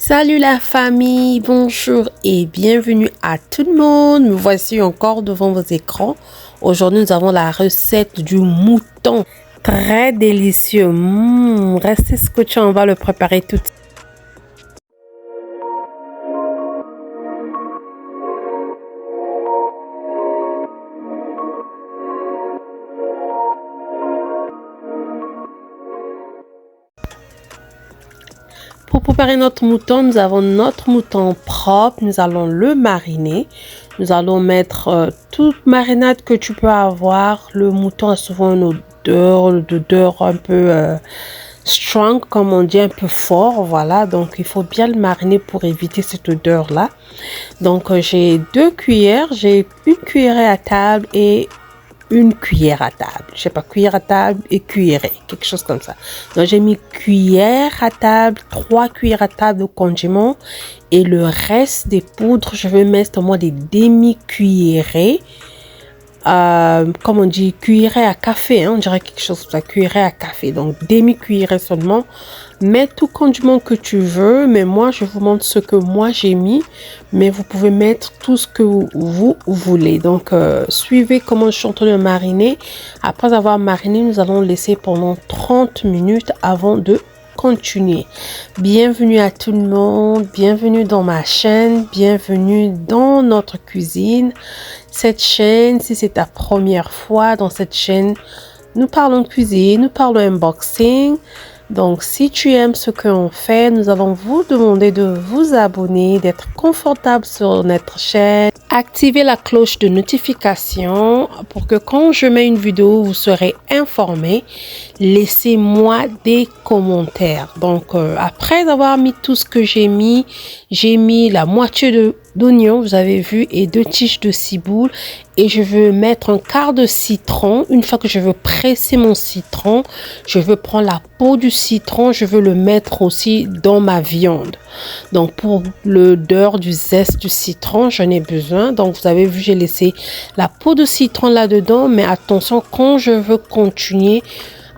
Salut la famille, bonjour et bienvenue à tout le monde. Me voici encore devant vos écrans. Aujourd'hui, nous avons la recette du mouton. Très délicieux. Restez scotchés, on va le préparer tout de suite. Pour préparer notre mouton, nous avons notre mouton propre. Nous allons le mariner. Nous allons mettre toute marinade que tu peux avoir. Le mouton a souvent une odeur un peu strong, comme on dit, un peu fort. Voilà, donc il faut bien le mariner pour éviter cette odeur-là. Donc j'ai 2 cuillères. J'ai une cuillerée à table et une cuillère à table. Je sais pas, cuillère à table et cuillerée, quelque chose comme ça. Donc j'ai mis cuillère à table, 3 cuillères à table de condiments et le reste des poudres, je vais mettre moi des demi-cuillerées. Comme on dit, cuillerée à café, on dirait quelque chose comme ça, cuillerée à café. Donc demi-cuillerée seulement. Mets tout condiment que tu veux, mais moi je vous montre ce que moi j'ai mis, mais vous pouvez mettre tout ce que vous voulez. Donc suivez comment je suis en train de mariner. Après avoir mariné, nous allons laisser pendant 30 minutes avant de continuer. Bienvenue à tout le monde, bienvenue dans ma chaîne, bienvenue dans notre cuisine. Cette chaîne, si c'est ta première fois dans cette chaîne, nous parlons de cuisine, nous parlons unboxing. Donc, si tu aimes ce qu'on fait, nous allons vous demander de vous abonner, d'être confortable sur notre chaîne. Activez la cloche de notification pour que quand je mets une vidéo, vous serez informé. Laissez-moi des commentaires. Donc, après avoir mis tout ce que j'ai mis la moitié d'oignon, vous avez vu, et 2 tiges de ciboule. Et je veux mettre un quart de citron. Une fois que je veux presser mon citron, je veux prendre la peau du citron, je veux le mettre aussi dans ma viande. Donc pour l'odeur du zeste du citron, j'en ai besoin. Donc vous avez vu, j'ai laissé la peau de citron là-dedans. Mais attention, quand je veux continuer,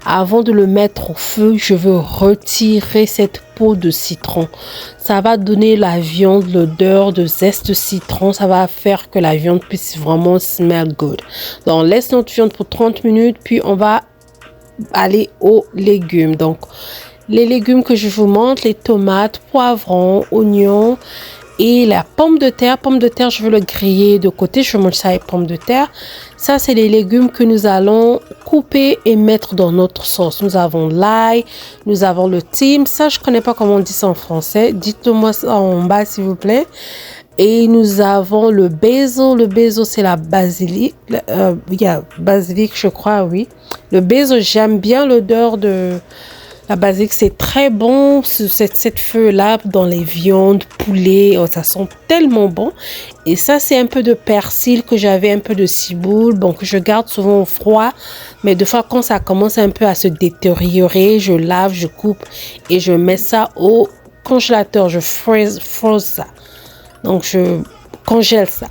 avant de le mettre au feu, je veux retirer cette peau de citron. Ça va donner la viande l'odeur de zeste de citron. Ça va faire que la viande puisse vraiment smell good. Donc, on laisse notre viande pour 30 minutes, puis on va aller aux légumes. Donc, les légumes que je vous montre, les tomates, poivrons, oignons et la pomme de terre. Pomme de terre, je veux le griller de côté. Je mange ça avec pomme de terre. Ça, c'est les légumes que nous allons couper et mettre dans notre sauce. Nous avons l'ail, nous avons le thyme. Ça, je connais pas comment on dit ça en français. Dites-moi ça en bas, s'il vous plaît. Et nous avons le basil. Le basil, c'est la basilic. Basilic, je crois, oui. Le basil, j'aime bien l'odeur de la basilic. C'est très bon, cette feuille-là, dans les viandes, poulet. Oh, ça sent tellement bon. Et ça, c'est un peu de persil que j'avais, un peu de ciboule. Bon, que je garde souvent au froid. Mais des fois, quand ça commence un peu à se détériorer, je lave, je coupe et je mets ça au congélateur. Je freeze ça. Donc, je congèle ça.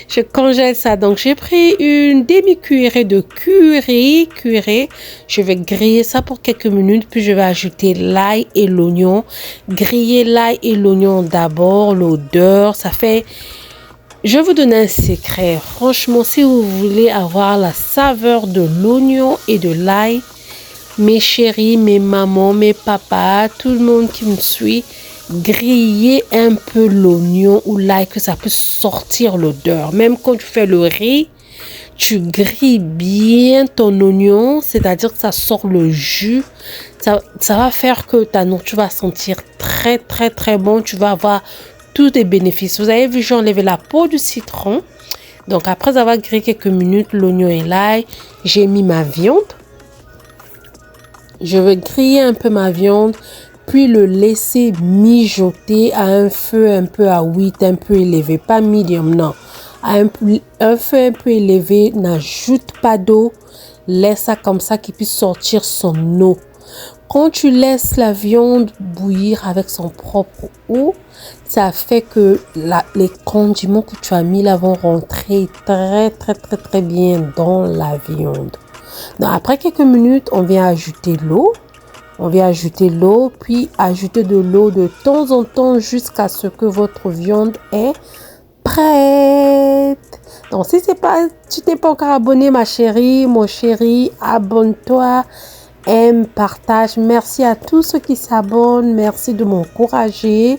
Je congèle ça. Donc, j'ai pris une demi-cuillerée de curry. Je vais griller ça pour quelques minutes. Puis, je vais ajouter l'ail et l'oignon. Griller l'ail et l'oignon d'abord. L'odeur, ça fait... Je vais vous donner un secret. Franchement, si vous voulez avoir la saveur de l'oignon et de l'ail, mes chéris, mes mamans, mes papas, tout le monde qui me suit, griller un peu l'oignon ou l'ail, que ça puisse sortir l'odeur. Même quand tu fais le riz, tu grilles bien ton oignon, c'est-à-dire que ça sort le jus. Ça va faire que ta nourriture va sentir très très très bon. Tu vas avoir tous les bénéfices. Vous avez vu, j'ai enlevé la peau du citron. Donc après avoir grillé quelques minutes l'oignon et l'ail, j'ai mis ma viande. Je vais griller un peu ma viande, puis le laisser mijoter à un feu un peu à 8, un peu élevé, pas medium, non. À un feu un peu élevé, n'ajoute pas d'eau, laisse ça comme ça qu'il puisse sortir son eau. Quand tu laisses la viande bouillir avec son propre eau, ça fait que les condiments que tu as mis là vont rentrer très très très très bien dans la viande. Donc après quelques minutes, on vient ajouter l'eau. On vient ajouter l'eau, puis ajouter de l'eau de temps en temps jusqu'à ce que votre viande est prête. Donc, si tu t'es pas encore abonné, ma chérie, mon chéri, abonne-toi, aime, partage. Merci à tous ceux qui s'abonnent. Merci de m'encourager,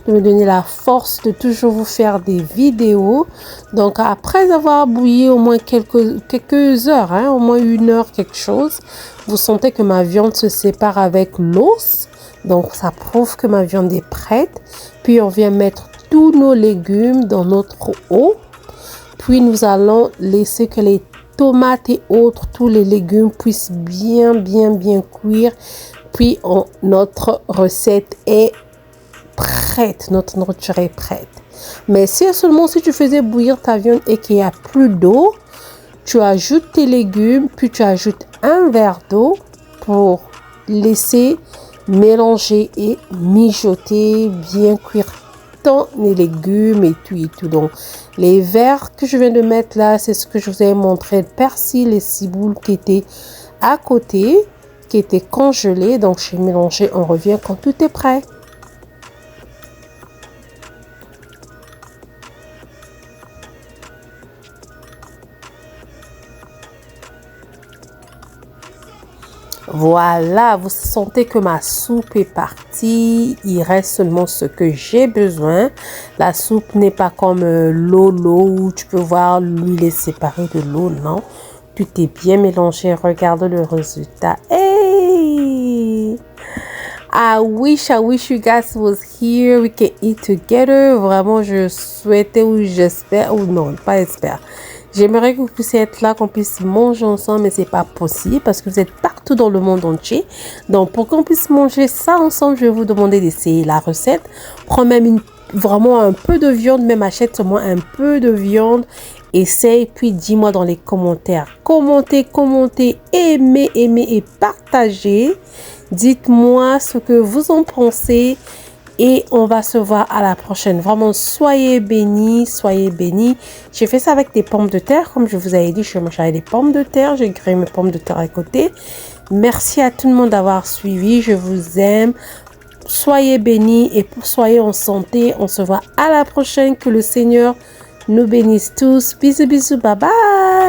de me donner la force de toujours vous faire des vidéos. Donc, après avoir bouilli au moins quelques heures, au moins 1 heure, quelque chose, vous sentez que ma viande se sépare avec l'os. Donc, ça prouve que ma viande est prête. Puis, on vient mettre tous nos légumes dans notre eau. Puis, nous allons laisser que les tomates et autres, tous les légumes puissent bien cuire. Puis, notre recette est prête. Notre nourriture est prête. Mais seulement si tu faisais bouillir ta viande et qu'il n'y a plus d'eau, tu ajoutes tes légumes, puis tu ajoutes un verre d'eau pour laisser mélanger et mijoter, bien cuire les légumes et tout. Donc, les verres que je viens de mettre là, c'est ce que je vous ai montré, le persil et ciboule qui étaient à côté, qui étaient congelés. Donc, j'ai mélangé, on revient quand tout est prêt. Voilà, vous sentez que ma soupe est partie. Il reste seulement ce que j'ai besoin. La soupe n'est pas comme l'eau où tu peux voir l'huile est séparée de l'eau. Non, tout est bien mélangé. Regarde le résultat. Hey! I wish you guys was here. We can eat together. Vraiment, je souhaitais ou j'espère, ou non, pas espère. J'aimerais que vous puissiez être là, qu'on puisse manger ensemble, mais c'est pas possible parce que vous êtes partout dans le monde entier. Donc, pour qu'on puisse manger ça ensemble, je vais vous demander d'essayer la recette. Prends même vraiment un peu de viande, même achète seulement un peu de viande. Essaye, puis dis-moi dans les commentaires. Commentez, aimez et partagez. Dites-moi ce que vous en pensez. Et on va se voir à la prochaine. Vraiment, soyez bénis, soyez bénis. J'ai fait ça avec des pommes de terre. Comme je vous avais dit, je vais manger avec des pommes de terre. J'ai grillé mes pommes de terre à côté. Merci à tout le monde d'avoir suivi. Je vous aime. Soyez bénis et soyez en santé. On se voit à la prochaine. Que le Seigneur nous bénisse tous. Bisous, bye bye.